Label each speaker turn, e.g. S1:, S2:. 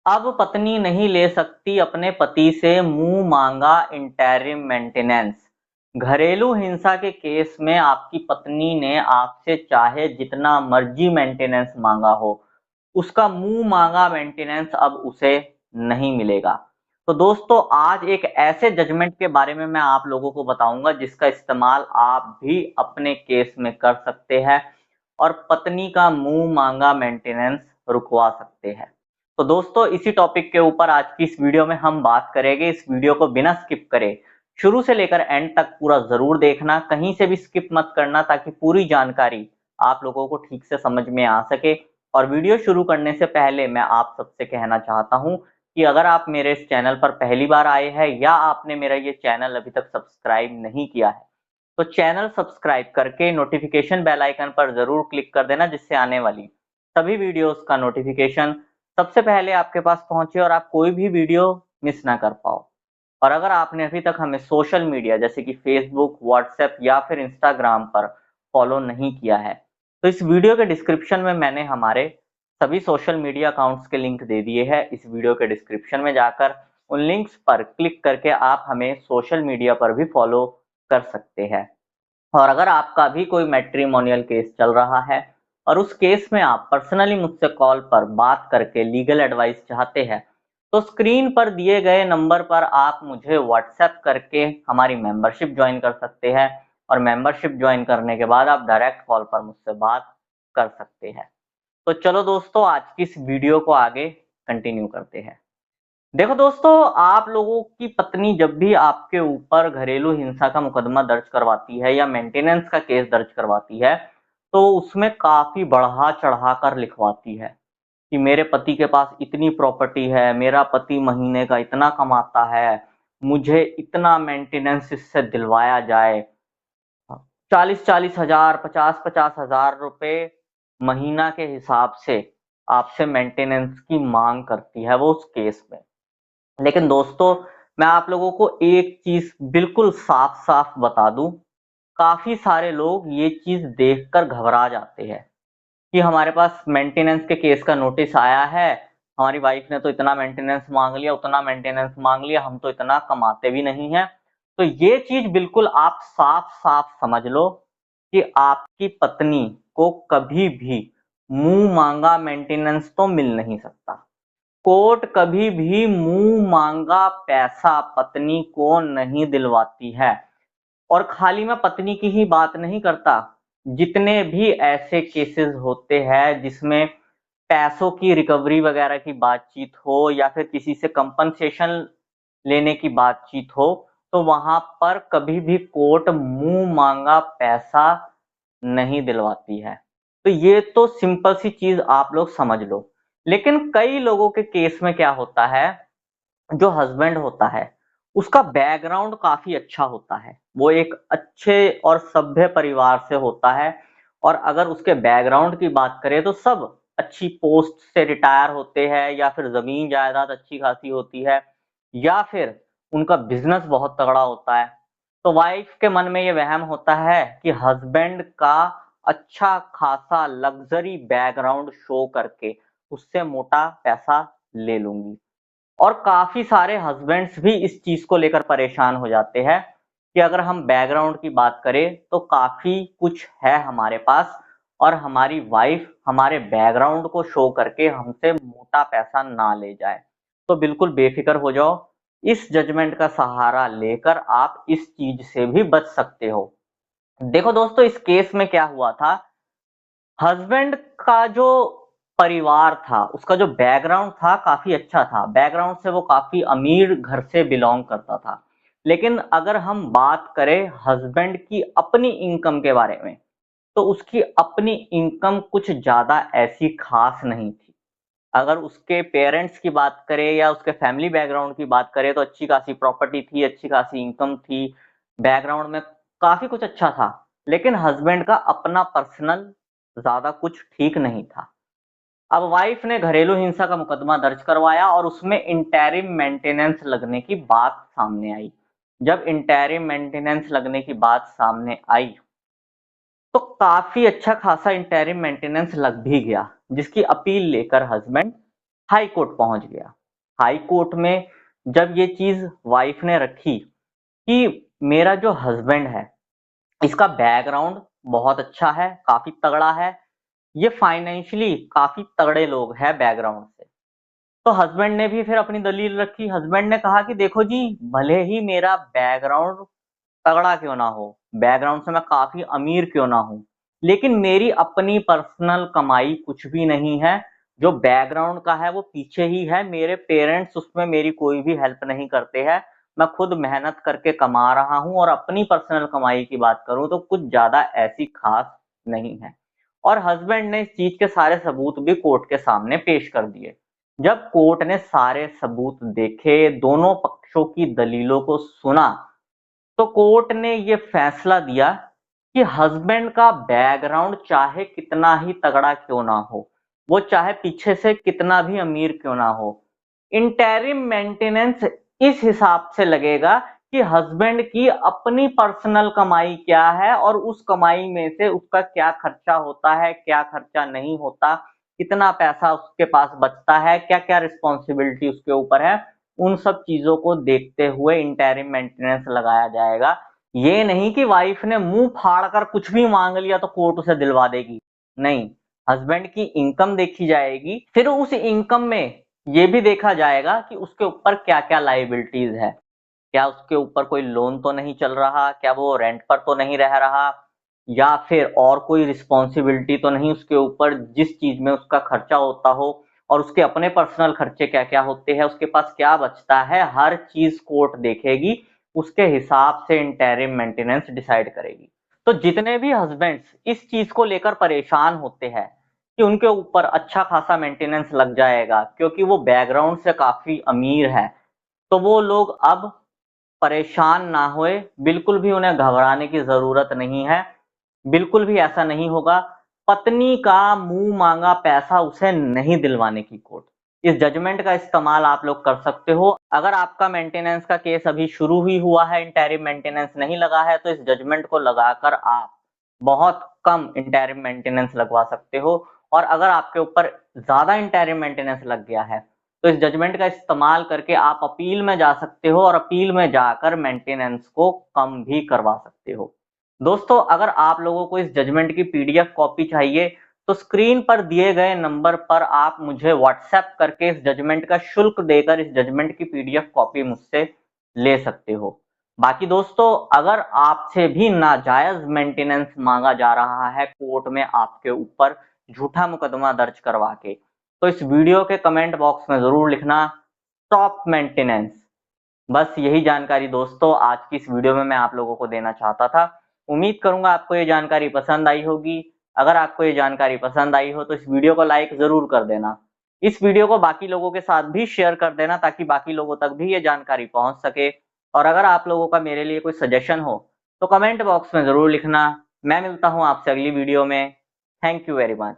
S1: अब पत्नी नहीं ले सकती अपने पति से मुंह मांगा इंटरिम मेंटेनेंस। घरेलू हिंसा के केस में आपकी पत्नी ने आपसे चाहे जितना मर्जी मेंटेनेंस मांगा हो, उसका मुंह मांगा मेंटेनेंस अब उसे नहीं मिलेगा। तो दोस्तों, आज एक ऐसे जजमेंट के बारे में मैं आप लोगों को बताऊंगा जिसका इस्तेमाल आप भी अपने केस में कर सकते हैं और पत्नी का मुंह मांगा मेंटेनेंस रुकवा सकते हैं। तो दोस्तों, इसी टॉपिक के ऊपर आज की इस वीडियो में हम बात करेंगे। इस वीडियो को बिना स्किप करे शुरू से लेकर एंड तक पूरा जरूर देखना, कहीं से भी स्किप मत करना, ताकि पूरी जानकारी आप लोगों को ठीक से समझ में आ सके। और वीडियो शुरू करने से पहले मैं आप सबसे कहना चाहता हूं कि अगर आप मेरे इस चैनल पर पहली बार आए हैं या आपने मेरा ये चैनल अभी तक सब्सक्राइब नहीं किया है, तो चैनल सब्सक्राइब करके नोटिफिकेशन बेल आइकन पर जरूर क्लिक कर देना, जिससे आने वाली सभी वीडियोस का नोटिफिकेशन सबसे पहले आपके पास पहुंचे और आप कोई भी वीडियो मिस ना कर पाओ। और अगर आपने अभी तक हमें सोशल मीडिया जैसे कि फेसबुक, व्हाट्सएप या फिर इंस्टाग्राम पर फॉलो नहीं किया है, तो इस वीडियो के डिस्क्रिप्शन में मैंने हमारे सभी सोशल मीडिया अकाउंट्स के लिंक दे दिए हैं। इस वीडियो के डिस्क्रिप्शन में जाकर उन लिंक्स पर क्लिक करके आप हमें सोशल मीडिया पर भी फॉलो कर सकते हैं। और अगर आपका भी कोई मैट्रिमोनियल केस चल रहा है और उस केस में आप पर्सनली मुझसे कॉल पर बात करके लीगल एडवाइस चाहते हैं, तो स्क्रीन पर दिए गए नंबर पर आप मुझे व्हाट्सएप करके हमारी मेंबरशिप ज्वाइन कर सकते हैं। और मेंबरशिप ज्वाइन करने के बाद आप डायरेक्ट कॉल पर मुझसे बात कर सकते हैं। तो चलो दोस्तों, आज की इस वीडियो को आगे कंटिन्यू करते हैं। देखो दोस्तों, आप लोगों की पत्नी जब भी आपके ऊपर घरेलू हिंसा का मुकदमा दर्ज करवाती है या मेंटेनेंस का केस दर्ज करवाती है, तो उसमें काफी बढ़ा चढ़ा कर लिखवाती है कि मेरे पति के पास इतनी प्रॉपर्टी है, मेरा पति महीने का इतना कमाता है, मुझे इतना मेंटेनेंस इससे दिलवाया जाए। 40-40 हजार, 50-50 हजार रुपए महीना के हिसाब से आपसे मेंटेनेंस की मांग करती है वो उस केस में। लेकिन दोस्तों, मैं आप लोगों को एक चीज बिल्कुल साफ साफ बता दूं, काफी सारे लोग ये चीज देखकर घबरा जाते हैं कि हमारे पास मेंटेनेंस के केस का नोटिस आया है, हमारी वाइफ ने तो इतना मेंटेनेंस मांग लिया, उतना मेंटेनेंस मांग लिया, हम तो इतना कमाते भी नहीं है। तो ये चीज बिल्कुल आप साफ साफ समझ लो कि आपकी पत्नी को कभी भी मुंह मांगा मेंटेनेंस तो मिल नहीं सकता। कोर्ट कभी भी मुंह मांगा पैसा पत्नी को नहीं दिलवाती है। और खाली मैं पत्नी की ही बात नहीं करता, जितने भी ऐसे केसेस होते हैं जिसमें पैसों की रिकवरी वगैरह की बातचीत हो या फिर किसी से कंपनसेशन लेने की बातचीत हो, तो वहां पर कभी भी कोर्ट मुंह मांगा पैसा नहीं दिलवाती है। तो ये तो सिंपल सी चीज आप लोग समझ लो। लेकिन कई लोगों के केस में क्या होता है, जो हस्बैंड होता है उसका बैकग्राउंड काफी अच्छा होता है, वो एक अच्छे और सभ्य परिवार से होता है। और अगर उसके बैकग्राउंड की बात करें तो सब अच्छी पोस्ट से रिटायर होते हैं, या फिर जमीन जायदाद अच्छी खासी होती है, या फिर उनका बिजनेस बहुत तगड़ा होता है। तो वाइफ के मन में ये वहम होता है कि हस्बैंड का अच्छा खासा लग्जरी बैकग्राउंड शो करके उससे मोटा पैसा ले लूंगी। और काफी सारे हस्बैंड्स भी इस चीज को लेकर परेशान हो जाते हैं कि अगर हम बैकग्राउंड की बात करें तो काफी कुछ है हमारे पास, और हमारी वाइफ हमारे बैकग्राउंड को शो करके हमसे मोटा पैसा ना ले जाए। तो बिल्कुल बेफिक्र हो जाओ, इस जजमेंट का सहारा लेकर आप इस चीज से भी बच सकते हो। देखो दोस्तों, इस केस में क्या हुआ था, हस्बैंड का जो परिवार था, उसका जो बैकग्राउंड था काफी अच्छा था, बैकग्राउंड से वो काफी अमीर घर से बिलोंग करता था। लेकिन अगर हम बात करें हस्बैंड की अपनी इनकम के बारे में, तो उसकी अपनी इनकम कुछ ज्यादा ऐसी खास नहीं थी। अगर उसके पेरेंट्स की बात करें या उसके फैमिली बैकग्राउंड की बात करें, तो अच्छी खासी प्रॉपर्टी थी, अच्छी खासी इनकम थी, बैकग्राउंड में काफी कुछ अच्छा था। लेकिन हस्बैंड का अपना पर्सनल ज्यादा कुछ ठीक नहीं था। अब वाइफ ने घरेलू हिंसा का मुकदमा दर्ज करवाया और उसमें इंटरिम मेंटेनेंस लगने की बात सामने आई। जब इंटरिम मेंटेनेंस लगने की बात सामने आई, तो काफी अच्छा खासा इंटरिम मेंटेनेंस लग भी गया, जिसकी अपील लेकर हस्बैंड हाई कोर्ट पहुंच गया। हाई कोर्ट में जब ये चीज वाइफ ने रखी कि मेरा जो हस्बैंड है इसका बैकग्राउंड बहुत अच्छा है, काफी तगड़ा है, ये फाइनेंशियली काफी तगड़े लोग हैं बैकग्राउंड से, तो हस्बैंड ने भी फिर अपनी दलील रखी। हस्बैंड ने कहा कि देखो जी, भले ही मेरा बैकग्राउंड तगड़ा क्यों ना हो, बैकग्राउंड से मैं काफी अमीर क्यों ना हूं, लेकिन मेरी अपनी पर्सनल कमाई कुछ भी नहीं है। जो बैकग्राउंड का है वो पीछे ही है, मेरे पेरेंट्स उसमें मेरी कोई भी हेल्प नहीं करते हैं, मैं खुद मेहनत करके कमा रहा हूं, और अपनी पर्सनल कमाई की बात करूं तो कुछ ज्यादा ऐसी खास नहीं है। और हस्बैंड ने इस चीज के सारे सबूत भी कोर्ट के सामने पेश कर दिए। जब कोर्ट ने सारे सबूत देखे, दोनों पक्षों की दलीलों को सुना, तो कोर्ट ने ये फैसला दिया कि हस्बैंड का बैकग्राउंड चाहे कितना ही तगड़ा क्यों ना हो, वो चाहे पीछे से कितना भी अमीर क्यों ना हो, इंटरिम मेंटेनेंस इस हिसाब से लगेगा कि हस्बैंड की अपनी पर्सनल कमाई क्या है और उस कमाई में से उसका क्या खर्चा होता है, क्या खर्चा नहीं होता, कितना पैसा उसके पास बचता है, क्या क्या रिस्पॉन्सिबिलिटी उसके ऊपर है, उन सब चीजों को देखते हुए इंटरिम मेंटेनेंस लगाया जाएगा। ये नहीं कि वाइफ ने मुंह फाड़ कर कुछ भी मांग लिया तो कोर्ट उसे दिलवा देगी, नहीं। हस्बैंड की इनकम देखी जाएगी, फिर उस इनकम में ये भी देखा जाएगा कि उसके ऊपर क्या क्या लाइबिलिटीज है, क्या उसके ऊपर कोई लोन तो नहीं चल रहा, क्या वो रेंट पर तो नहीं रह रहा, या फिर और कोई रिस्पॉन्सिबिलिटी तो नहीं उसके ऊपर जिस चीज में उसका खर्चा होता हो, और उसके अपने पर्सनल खर्चे क्या क्या होते हैं, उसके पास क्या बचता है, हर चीज कोर्ट देखेगी, उसके हिसाब से इंटरिम मेंटेनेंस डिसाइड करेगी। तो जितने भी हस्बैंड्स इस चीज को लेकर परेशान होते हैं कि उनके ऊपर अच्छा खासा मेंटेनेंस लग जाएगा क्योंकि वो बैकग्राउंड से काफी अमीर है, तो वो लोग अब परेशान ना होए, बिल्कुल भी उन्हें घबराने की जरूरत नहीं है, बिल्कुल भी ऐसा नहीं होगा। पत्नी का मुंह मांगा पैसा उसे नहीं दिलवाने की कोर्ट इस जजमेंट का इस्तेमाल आप लोग कर सकते हो। अगर आपका मेंटेनेंस का केस अभी शुरू ही हुआ है, इंटरिम मेंटेनेंस नहीं लगा है, तो इस जजमेंट को लगाकर आप बहुत कम इंटरिम मेंटेनेंस लगवा सकते हो। और अगर आपके ऊपर ज्यादा इंटरिम मेंटेनेंस लग गया है तो इस जजमेंट का इस्तेमाल करके आप अपील में जा सकते हो और अपील में जाकर मेंटेनेंस को कम भी करवा सकते हो। दोस्तों, अगर आप लोगों को इस जजमेंट की पीडीएफ कॉपी चाहिए तो स्क्रीन पर दिए गए नंबर पर आप मुझे व्हाट्सएप करके इस जजमेंट का शुल्क देकर इस जजमेंट की पीडीएफ कॉपी मुझसे ले सकते हो। बाकी दोस्तों, अगर आपसे भी नाजायज मेंटेनेंस मांगा जा रहा है कोर्ट में आपके ऊपर झूठा मुकदमा दर्ज करवा के, तो इस वीडियो के कमेंट बॉक्स में जरूर लिखना स्टॉप मेंटेनेंस। बस यही जानकारी दोस्तों आज की इस वीडियो में मैं आप लोगों को देना चाहता था। उम्मीद करूंगा आपको ये जानकारी पसंद आई होगी। अगर आपको ये जानकारी पसंद आई हो तो इस वीडियो को लाइक जरूर कर देना। इस वीडियो को बाकी लोगों के साथ भी शेयर कर देना ताकि बाकी लोगों तक भी ये जानकारी पहुंच सके। और अगर आप लोगों का मेरे लिए कोई सजेशन हो तो कमेंट बॉक्स में जरूर लिखना। मैं मिलता हूं आपसे अगली वीडियो में। Thank you very much.